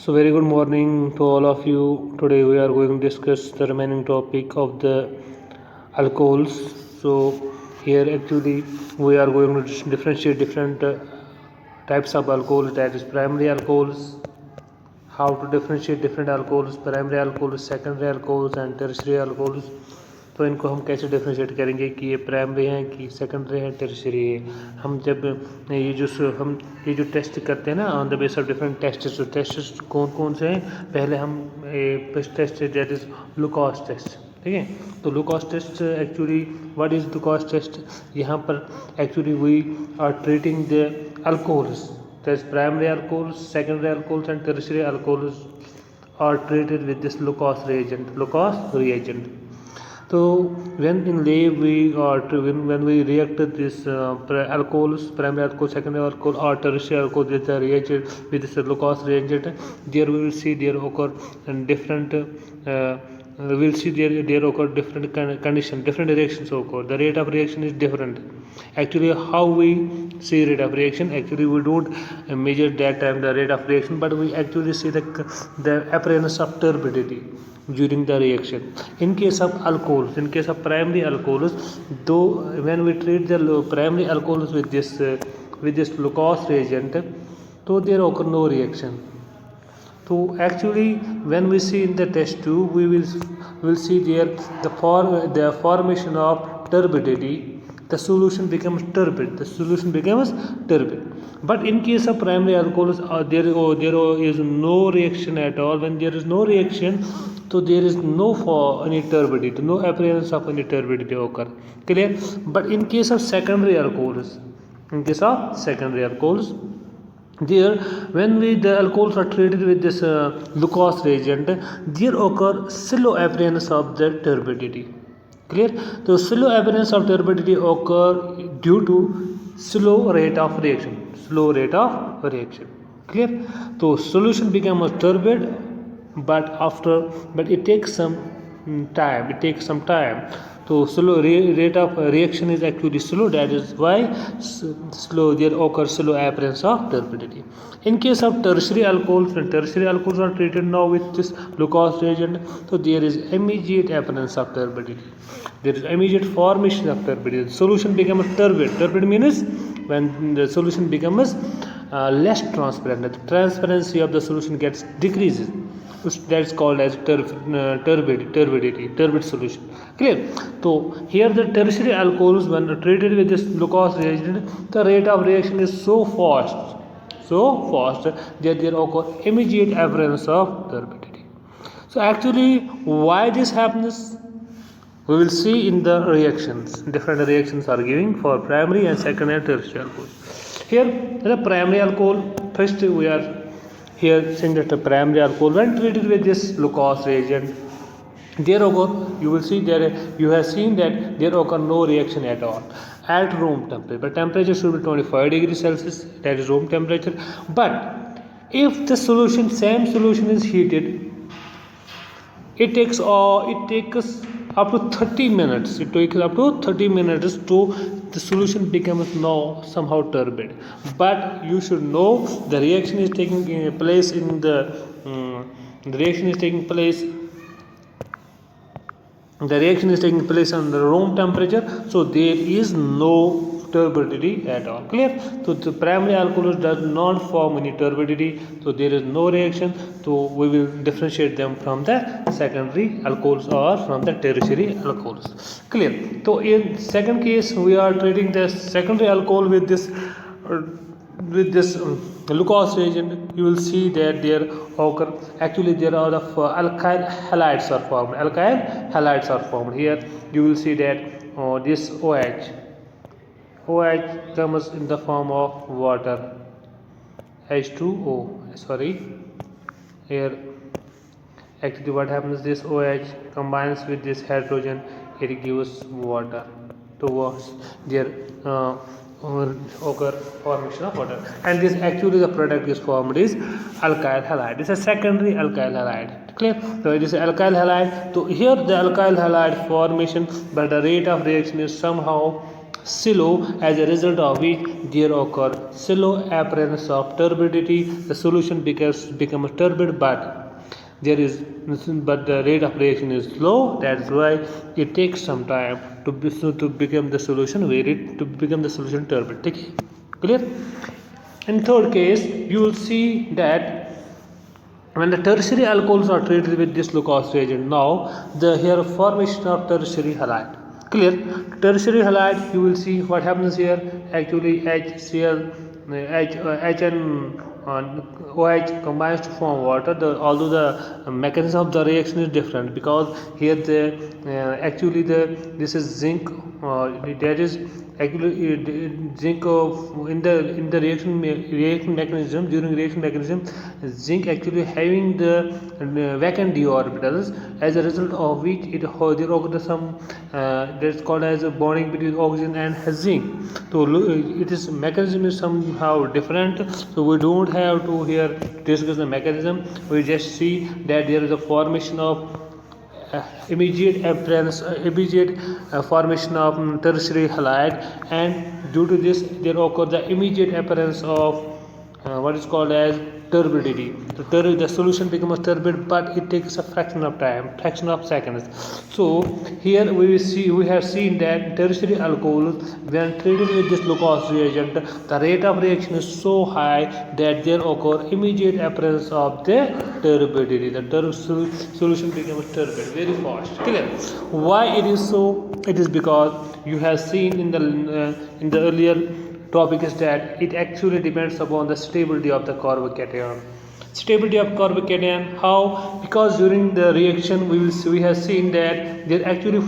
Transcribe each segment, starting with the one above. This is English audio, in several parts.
So very good morning to all of you. Today we are going to discuss the remaining topic of the alcohols. So here actually we are going to differentiate different types of alcohols, that is primary alcohols, how to differentiate different alcohols, primary alcohols, secondary alcohols and tertiary alcohols. तो इनको हम कैसे differentiate करेंगे कि ये primary हैं कि secondary हैं टर्शियरी है। हम जब ये जो टेस्ट करते हैं ना on the base of different tests, तो टेस्ट्स कौन कौन से हैं, पहले हम first test that is Lucas test. ठीक है, तो Lucas test actually what is Lucas test, यहाँ पर actually we are treating the alcohols, that is primary alcohols, secondary alcohols and tertiary alcohols are treated with this Lucas reagent. So when in lab when we react this alcohols, primary alcohol, secondary alcohol or tertiary alcohol with the reagent, with this Lucas reagent, there we will see there occur different we will see there occur different condition, different reactions occur. The rate of reaction is different. Actually, how we see rate of reaction, actually we don't measure that time the rate of reaction, but we actually see the appearance of turbidity during the reaction. In case of alcohols, in case of primary alcohols, though when we treat the primary alcohols with this Lucas reagent, so there occur no reaction. So actually when we see in the test tube, we will see there the formation of turbidity. The solution becomes turbid. But in case of primary alcohols, there is no reaction at all. When there is no reaction, so there is any turbidity, no appearance of any turbidity occur. Clear? But in case of secondary alcohols, there when the alcohols are treated with this Lucas reagent, there occur slow appearance of the turbidity. Clear? So slow appearance of turbidity occur due to slow rate of reaction. Clear? So solution becomes turbid, but it takes some time. So slow rate of reaction is actually slow. That is why there occurs slow appearance of turbidity. In case of tertiary alcohols, when tertiary alcohols are treated now with this Lucas reagent, so there is immediate appearance of turbidity. There is immediate formation of turbidity. The solution becomes turbid. Turbid means when the solution becomes less transparent, the transparency of the solution gets decreases. That is called as turbid solution. Clear? So here the tertiary alcohols, when treated with this Lucas reagent, the rate of reaction is so fast that there occur immediate appearance of turbidity. So actually why this happens, we will see in the reactions. Different reactions are giving for primary and secondary and tertiary alcohol. Here the primary alcohol, first we are here saying that the primary alcohol, when treated with this Lucas reagent, there occur, you have seen that there occur no reaction at all at room temperature. But temperature should be 25 degrees Celsius, that is room temperature. But if the same solution is heated, it takes up to 30 minutes. It takes up to 30 minutes to the solution becomes now somehow turbid. But you should know the reaction is taking place in the reaction is taking place under room temperature, so there is no turbidity at all. Clear? So the primary alcohol does not form any turbidity, so there is no reaction. So we will differentiate them from the secondary alcohols or from the tertiary alcohols. Clear? So in second case, we are treating the secondary alcohol with this Lucas reagent. You will see that there occur, actually there are alkyl halides are formed. Here you will see that this OH comes in the form of water, H2O. Here actually what happens, this OH combines with this hydrogen, it gives water. Towards there occur formation of water, and this actually the product is formed is alkyl halide. This is a secondary alkyl halide. Clear? So it is alkyl halide. So here the alkyl halide formation, but the rate of reaction is somehow shallow, as a result of which there occur shallow appearance of turbidity. The solution becomes turbid, but the rate of reaction is low. That's why it takes some time to become the solution turbid. Okay, clear? In third case, you will see that when the tertiary alcohols are treated with this Lucas reagent, now the here formation of tertiary halide. Clear? Tertiary halide, you will see what happens here. Actually, HCl, H and OH combines to form water. Although the mechanism of the reaction is different, because here actually this is zinc. That is actually zinc of in the reaction mechanism. During reaction mechanism, zinc actually having the vacant d orbitals, as a result of which there occurs some that's called as a bonding between oxygen and zinc. So it is mechanism is somehow different. So we don't have to here discuss the mechanism. We just see that there is a formation of immediate formation of tertiary halide, and due to this there occur the immediate appearance of what is called as turbidity. The solution becomes turbid, but it takes a fraction of seconds. So here we have seen that tertiary alcohols, when treated with this Lucas reagent, the rate of reaction is so high that there occur immediate appearance of the turbidity. The solution becomes turbid very fast. Clear? Why it is so? It is because you have seen in the earlier topic is that it actually depends upon the stability of the carbocation. Stability of carbocation, how? Because during the reaction we have seen that there is actually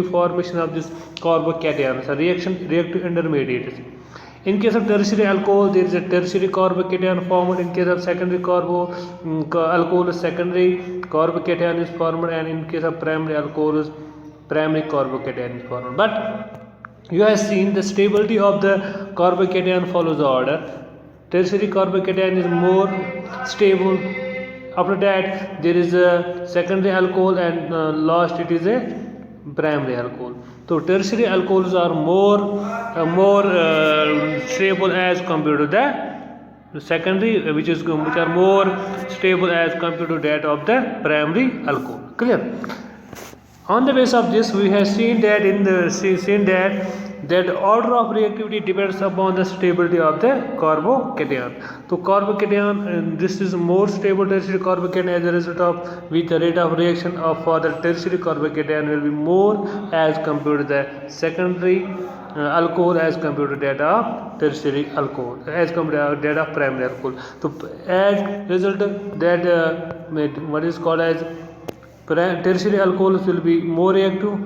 formation of this carbocations, a reactive intermediates. In case of tertiary alcohol, there is a tertiary carbocation formed. In case of secondary alcohol, secondary carbocation is formed, and in case of primary alcohol, primary carbocation is formed. But you have seen the stability of the carbocation follows the order. Tertiary carbocation is more stable. After that, there is a secondary alcohol, and last it is a primary alcohol. So tertiary alcohols are more stable as compared to the secondary, which are more stable as compared to that of the primary alcohol. Clear? On the basis of this, we have seen that that order of reactivity depends upon the stability of the carbocation. So carbocation, this is more stable tertiary carbocation, as a result of which the rate of reaction for the tertiary carbocation will be more as compared to the secondary alcohol as compared to that of tertiary alcohol, as compared to that of primary alcohol. So as result that what is called as tertiary alcohols will be more reactive,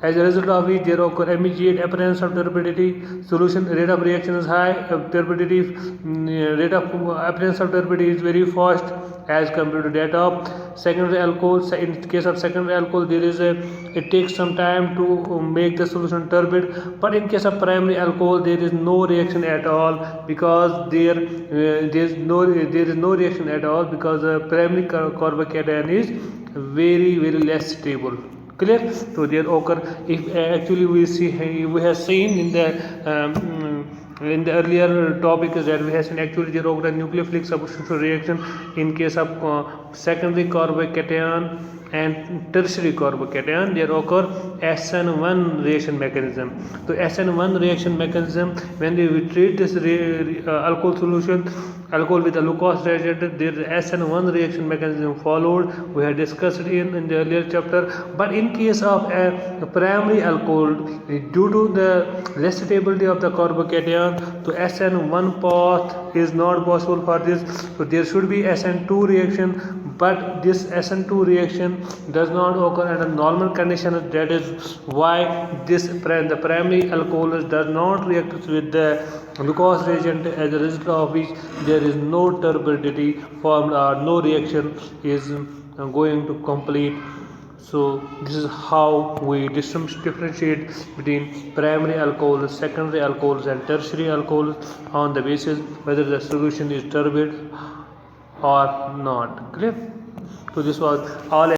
as a result of which there occur immediate appearance of turbidity. Solution rate of reaction is high, turbidity rate of appearance of turbidity is very fast as compared to that of secondary alcohol. In case of secondary alcohol, it takes some time to make the solution turbid, but in case of primary alcohol there is no reaction at all, because there is no reaction at all, because primary carbocation is very less stable. Clear? So there occur, if actually we have seen in the earlier topic is that we have seen actually there occur a nucleophilic substitution reaction in case of secondary carbocation and tertiary carbocation. There occur SN1 reaction mechanism. So SN1 reaction mechanism, when we treat this alcohol with a Lucas reagent, there is SN1 reaction mechanism followed. We have discussed in the earlier chapter. But in case of a primary alcohol, due to the less stability of the carbocation, so SN1 path is not possible for this. So there should be SN2 reaction, but this SN2 reaction does not occur under normal conditions. That is why the primary alcohol does not react with the Lucas reagent, as a result of which there is no turbidity formed or no reaction is going to complete. So this is how we differentiate between primary alcohols, secondary alcohols and tertiary alcohols on the basis whether the solution is turbid or not. Clear? So this was all